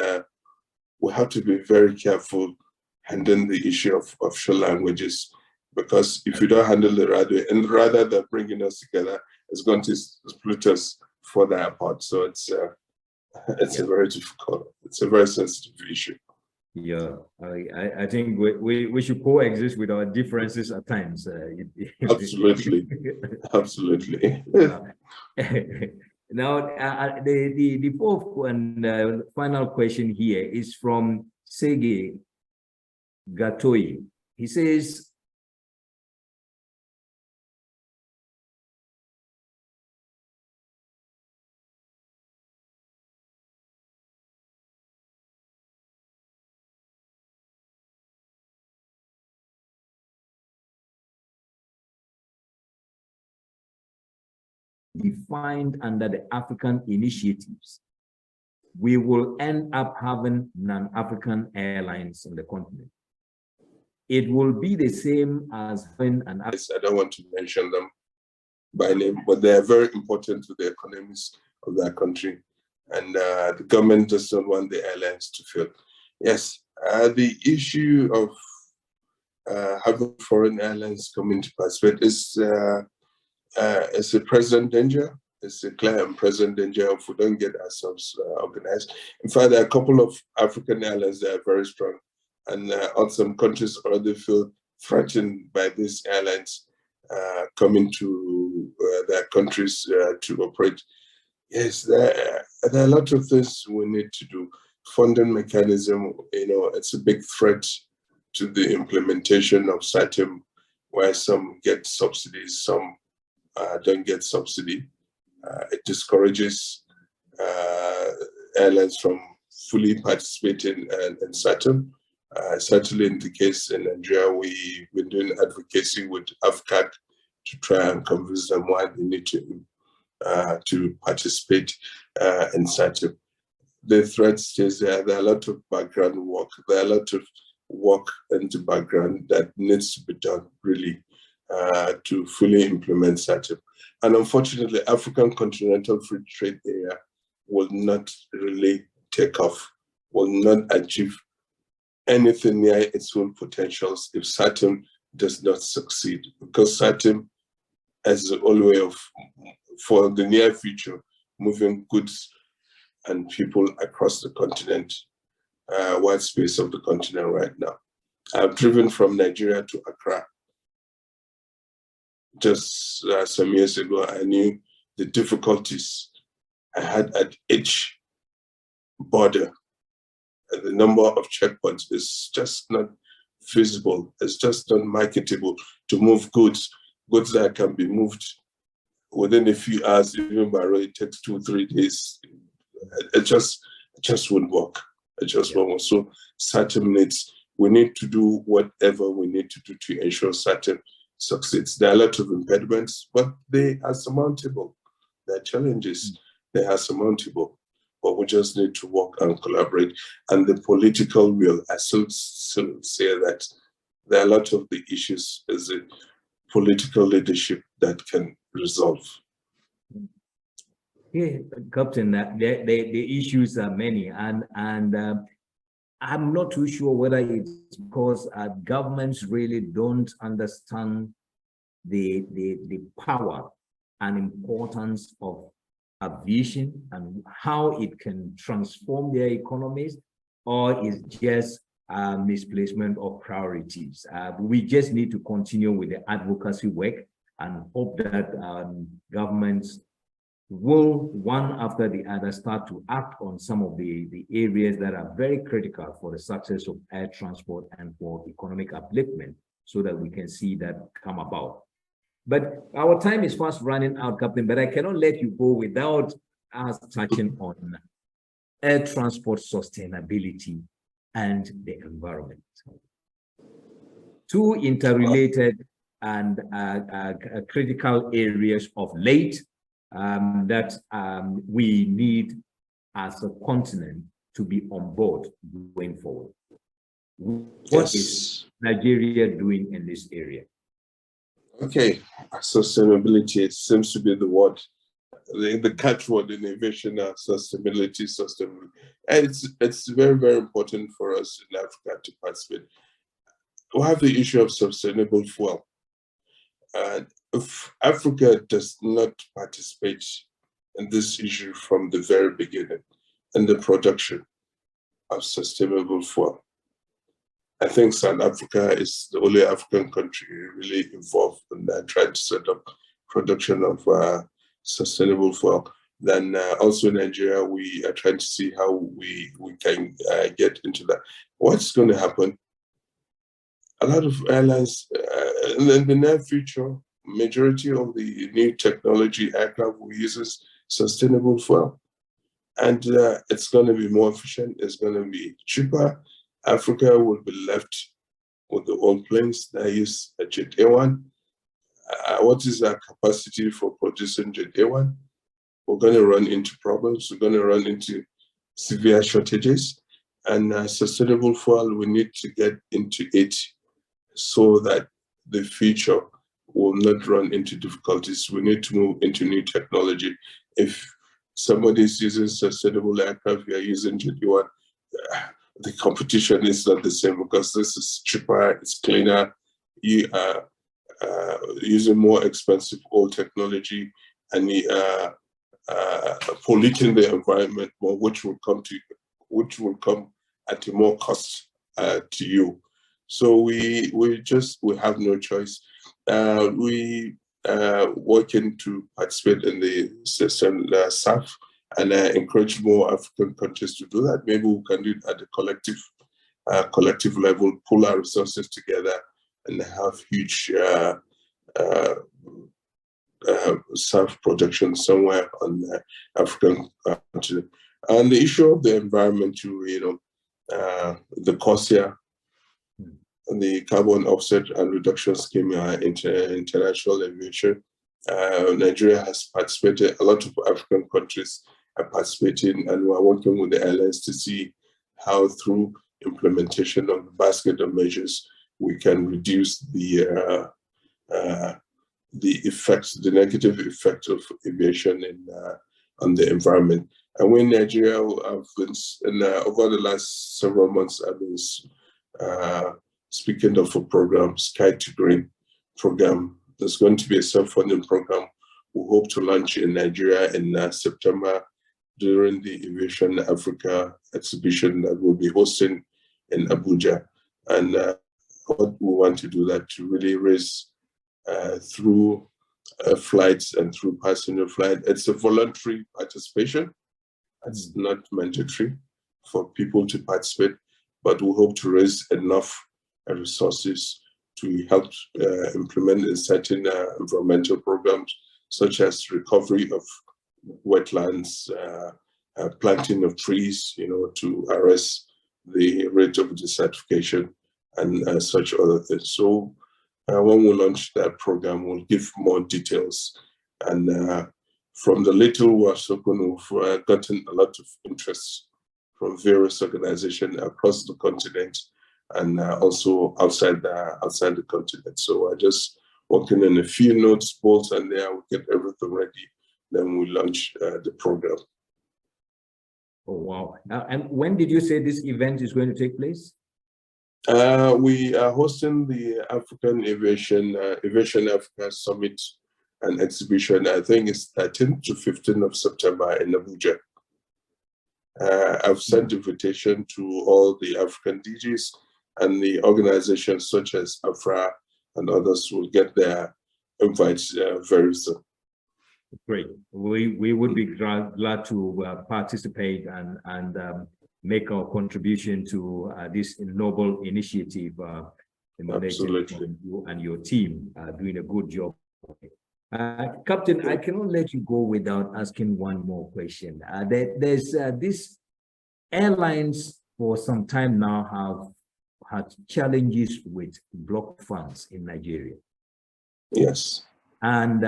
we have to be very careful handling the issue of offshore languages, because if you don't handle it rather than bringing us together, it's going to split us further apart. So it's a very difficult, it's a very sensitive issue. Yeah, I think we should coexist with our differences at times. Absolutely, absolutely. Now, the fourth and final question here is from Sege Gatoyi. He says, defined under the African initiatives, we will end up having non-African airlines in the continent. It will be the same as having an... I don't want to mention them by name, but they are very important to the economies of that country. And the government does not want the airlines to fail. Yes, the issue of having foreign airlines coming to participate is a present danger. It's a clear and present danger if we don't get ourselves organized. In fact, there are a couple of African airlines that are very strong, and some countries already feel threatened by these airlines coming to their countries to operate. Yes, there are a lot of things we need to do. Funding mechanism, it's a big threat to the implementation of SAATM, where some get subsidies, some don't get subsidy. It discourages airlines from fully participating in SAATM. Certainly in the case in Nigeria, we've been doing advocacy with AFCAT to try and convince them why they need to participate in SAATM. The threat stays there. There are a lot of background work. There are a lot of work in the background that needs to be done, really, to fully implement SAATM. And unfortunately, African Continental Free Trade Area will not really take off, will not achieve anything near its full potentials if SAATM does not succeed, because SAATM has the only way of, for the near future, moving goods and people across the continent, wide space of the continent right now. I've driven from Nigeria to Accra. Just some years ago, I knew the difficulties I had at each border. And the number of checkpoints is just not feasible. It's just not marketable to move goods that can be moved within a few hours, even by road. It takes 2-3 days. It just won't work. It just won't work. So SAATM we need to do whatever we need to do to ensure SAATM succeeds. There are a lot of impediments, but they are surmountable. There are challenges, they are surmountable. But we just need to work and collaborate. And the political will, I still say that there are a lot of the issues as a political leadership that can resolve. Yeah, Captain, the issues are many, and I'm not too sure whether it's because governments really don't understand the power and importance of aviation and how it can transform their economies, or is just misplacement of priorities. We just need to continue with the advocacy work and hope that governments will, one after the other, start to act on some of the areas that are very critical for the success of air transport and for economic upliftment, so that we can see that come about. But our time is fast running out, Captain, but I cannot let you go without us touching on air transport sustainability and the environment. Two interrelated and critical areas of late that we need as a continent to be on board going forward. What is Nigeria doing in this area? Okay, sustainability, it seems to be the word, the catchword in aviation now, sustainability. And it's very, very important for us in Africa to participate. We have the issue of sustainable fuel. If Africa does not participate in this issue from the very beginning in the production of sustainable fuel, I think South Africa is the only African country really involved in trying to set up production of sustainable fuel. Then also in Nigeria, we are trying to see how we can get into that. What's going to happen? A lot of airlines in the near future, majority of the new technology aircraft will use sustainable fuel. And it's going to be more efficient, it's going to be cheaper. Africa will be left with the old planes that use a Jet A1. What is our capacity for producing Jet A1? We're going to run into problems. We're going to run into severe shortages. And sustainable fuel, we need to get into it so that the future will not run into difficulties. We need to move into new technology. If somebody is using sustainable aircraft, we are using Jet A1, the competition is not the same because this is cheaper, it's cleaner. You are using more expensive old technology and polluting the environment more, which will come at a more cost to you. So we have no choice. We working to participate in the system SAF. And I encourage more African countries to do that. Maybe we can do it at a collective level, pull our resources together and have huge self-production somewhere on the African continent. And the issue of the environment, the CORSIA, the carbon offset and reduction scheme international aviation. Nigeria has participated, a lot of African countries are participating, and we're working with the airlines to see how through implementation of the basket of measures, we can reduce the negative effect of aviation on the environment. And we in Nigeria have been, over the last several months, I've been speaking of a program, Sky to Green program. There's going to be a self-funding program we hope to launch in Nigeria in September during the Aviation Africa exhibition that we'll be hosting in Abuja. And what we want to do that to really raise through flights and through passenger flight. It's a voluntary participation. It's not mandatory for people to participate, but we hope to raise enough resources to help implement certain environmental programs, such as recovery of wetlands, planting of trees, to arrest the rate of desertification and such other things. So when we launch that program, we'll give more details. And from the little we've spoken, we've gotten a lot of interest from various organizations across the continent and also outside the continent. So I just working on a few notes, bolts, and there we get everything ready. Then we launch the program. Oh, wow. And when did you say this event is going to take place? We are hosting the African Aviation Africa Summit and Exhibition. I think it's 13th to 15th of September in Abuja. I've sent invitation to all the African DGs, and the organizations such as AFRAA and others will get their invites very soon. Great. We would be glad to participate and make our contribution to this noble initiative emanating from you and your team doing a good job Captain, I cannot let you go without asking one more question. There's this airlines for some time now have had challenges with block funds in Nigeria. Yes. And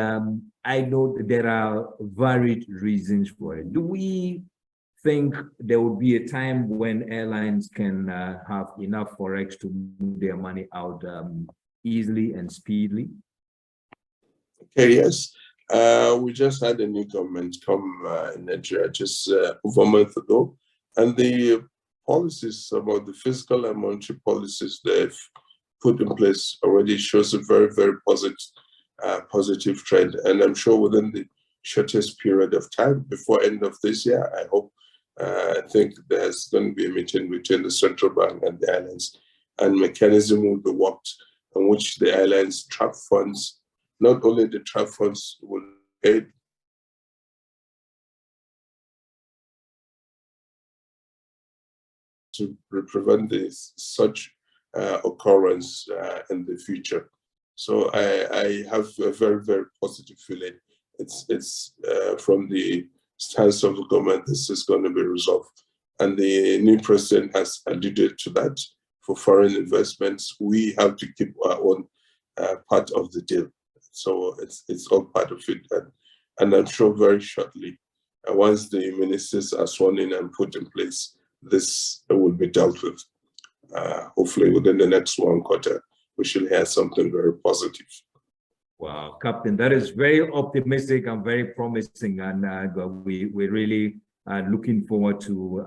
I know that there are varied reasons for it. Do we think there will be a time when airlines can have enough forex to move their money out easily and speedily? Okay, yes. We just had a new government come in Nigeria just over a month ago, and the policies about the fiscal and monetary policies they've put in place already shows a very, very positive trend. And I'm sure within the shortest period of time, before end of this year, I think there's going to be a meeting between the central bank and the airlines, and mechanism will be worked in which the airlines trap funds. Not only the trap funds will pay to prevent such occurrence in the future. So I have a very, very positive feeling. It's from the stance of the government, this is going to be resolved. And the new president has alluded to that. For foreign investments, we have to keep our own part of the deal. So it's all part of it. And I'm sure very shortly, once the ministers are sworn in and put in place, this will be dealt with. Hopefully within the next 1 quarter, we should hear something very positive. Wow, Captain, that is very optimistic and very promising. And we really are looking forward to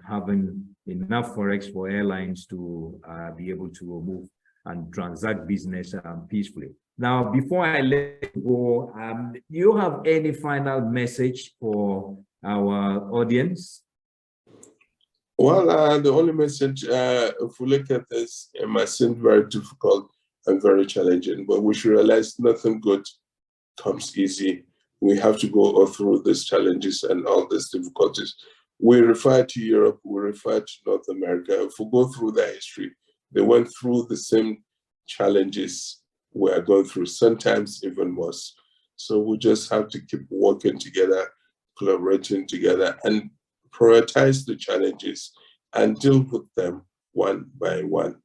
having enough forex for airlines to be able to move and transact business peacefully. Now, before I let you go, do you have any final message for our audience? Well, the only message, if we look at this, it might seem very difficult and very challenging, but we should realize nothing good comes easy. We have to go through these challenges and all these difficulties. We refer to Europe, we refer to North America. If we go through their history, they went through the same challenges we are going through, sometimes even worse. So we just have to keep working together, collaborating together, and prioritize the challenges and deal with them one by one.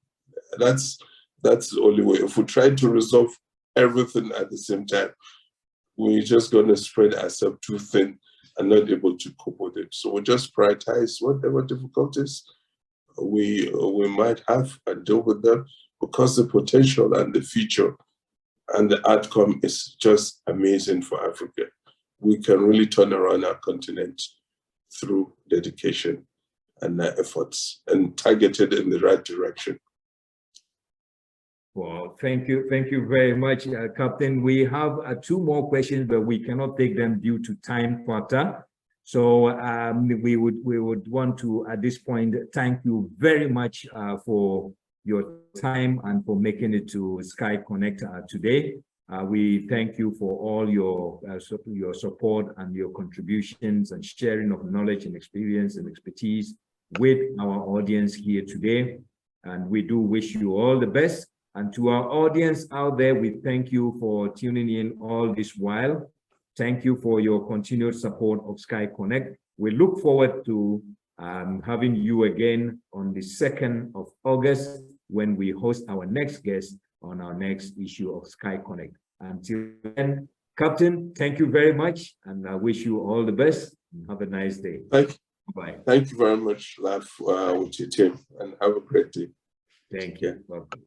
That's the only way. If we try to resolve everything at the same time, we're just going to spread ourselves too thin and not able to cope with it. So we just prioritize whatever difficulties we might have and deal with them, because the potential and the future and the outcome is just amazing for Africa. We can really turn around our continent through dedication and efforts and targeted in the right direction. Well, thank you very much, Captain. We have 2 more questions, but we cannot take them due to time factor. So we would want to, at this point, thank you very much for your time and for making it to SkyConnect today. We thank you for all your support and your contributions and sharing of knowledge and experience and expertise with our audience here today. And we do wish you all the best. And to our audience out there, we thank you for tuning in all this while. Thank you for your continued support of SkyConnect. We look forward to having you again on the 2nd of August when we host our next guest on our next issue of SkyConnect. Until then, Captain, thank you very much, and I wish you all the best. And have a nice day. Thank you. Bye. Thank you very much, Laf, with your team, and have a great day. Thank you. Welcome.